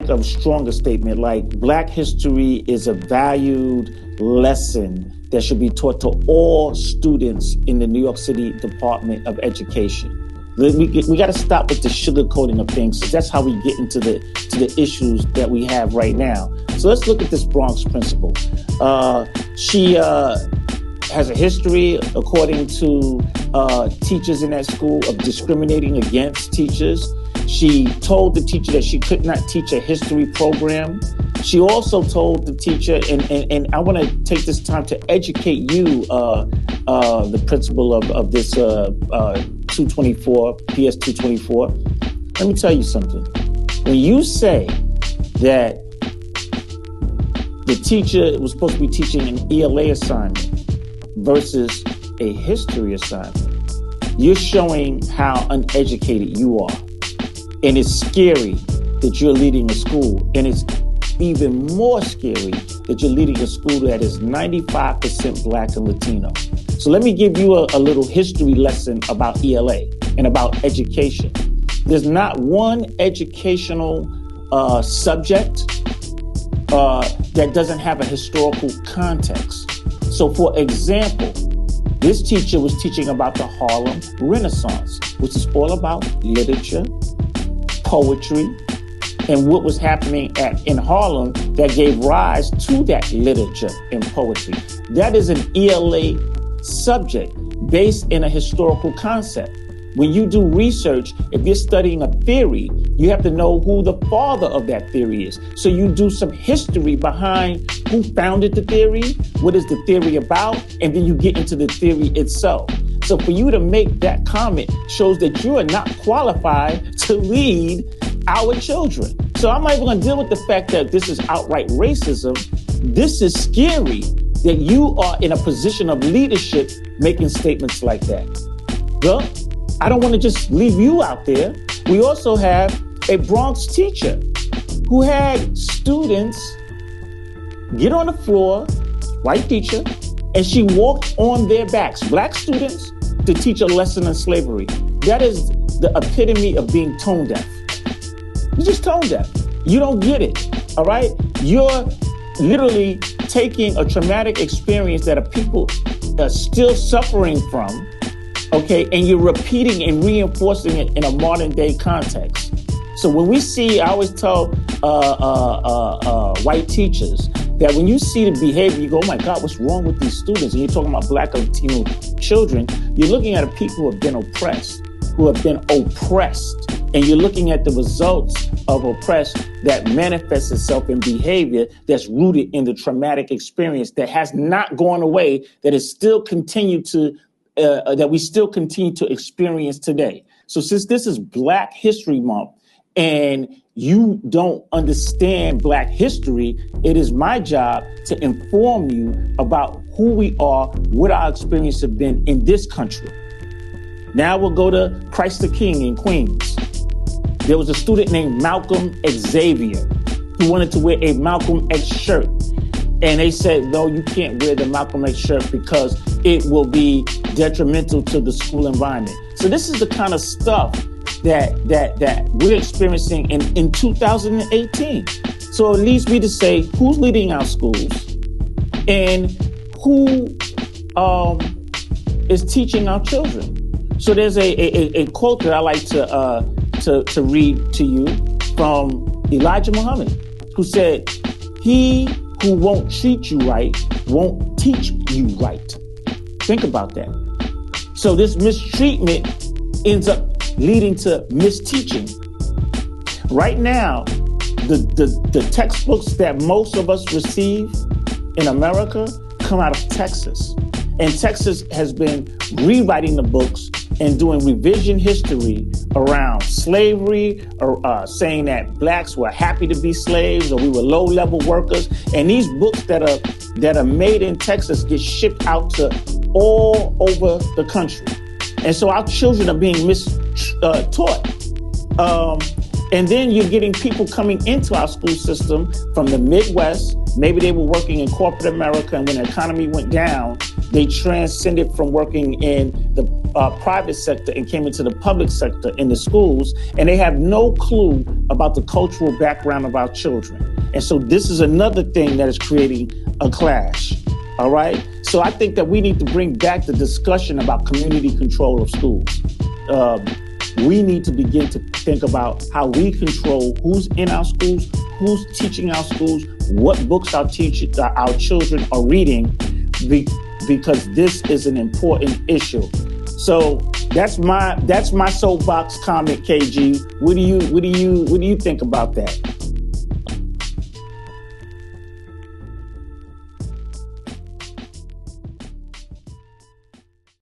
a stronger statement like Black history is a valued lesson that should be taught to all students in the New York City Department of Education. We got to stop with the sugarcoating of things. So that's how we get into the issues that we have right now. So let's look at this Bronx principal. She has a history, according to teachers in that school, of discriminating against teachers. She told the teacher that she could not teach a history program. She also told the teacher, and I want to take this time to educate you, the principal of this 224, PS 224. Let me tell you something. When you say that the teacher was supposed to be teaching an ELA assignment versus a history assignment, you're showing how uneducated you are. And it's scary that you're leading a school. And it's even more scary that you're leading a school that is 95% Black and Latino. So let me give you a little history lesson about ELA and about education. There's not one educational subject that doesn't have a historical context. So for example, this teacher was teaching about the Harlem Renaissance, which is all about literature, poetry, and what was happening in Harlem that gave rise to that literature and poetry. That is an ELA subject based in a historical concept. When you do research, if you're studying a theory, you have to know who the father of that theory is. So you do some history behind who founded the theory, what is the theory about, and then you get into the theory itself. So for you to make that comment shows that you are not qualified to lead our children. So I'm not even going to deal with the fact that this is outright racism. This is scary that you are in a position of leadership making statements like that. Well, I don't want to just leave you out there. We also have a Bronx teacher who had students get on the floor, white teacher, and she walked on their backs, Black students, to teach a lesson in slavery. That is the epitome of being tone deaf. You're just tone deaf. You don't get it, all right? You're literally taking a traumatic experience that people are still suffering from, okay, and you're repeating and reinforcing it in a modern day context. So when we see, I always tell white teachers that when you see the behavior, you go, oh my God, what's wrong with these students? And you're talking about Black and Latino children, you're looking at people who have been oppressed, and you're looking at the results of oppression that manifests itself in behavior that's rooted in the traumatic experience that has not gone away, that is still continued to that we still continue to experience today. So since this is Black History Month and you don't understand Black history, it is my job to inform you about who we are, what our experience have been in this country. Now we'll go to Christ the King in Queens. There was a student named Malcolm Xavier who wanted to wear a Malcolm X shirt. And they said, no, you can't wear the Malcolm X shirt because it will be detrimental to the school environment. So this is the kind of stuff that we're experiencing in 2018. So it leads me to say, who's leading our schools and who is teaching our children? So there's a quote that I like to read to you from Elijah Muhammad, who said, he who won't treat you right won't teach you right. Think about that. So this mistreatment ends up leading to misteaching. Right now, the textbooks that most of us receive in America come out of Texas. And Texas has been rewriting the books and doing revision history around slavery, or saying that Blacks were happy to be slaves or we were low-level workers. And these books that are made in Texas get shipped out to all over the country. And so our children are being taught. And then you're getting people coming into our school system from the Midwest. Maybe they were working in corporate America, and when the economy went down, They transcended from working in the private sector and came into the public sector in the schools, and they have no clue about the cultural background of our children. And so this is another thing that is creating a clash. All right. So I think that we need to bring back the discussion about community control of schools. We need to begin to think about how we control who's in our schools, who's teaching our schools, what books our children are reading, because this is an important issue. So that's my soapbox comment, KG. What do you think about that?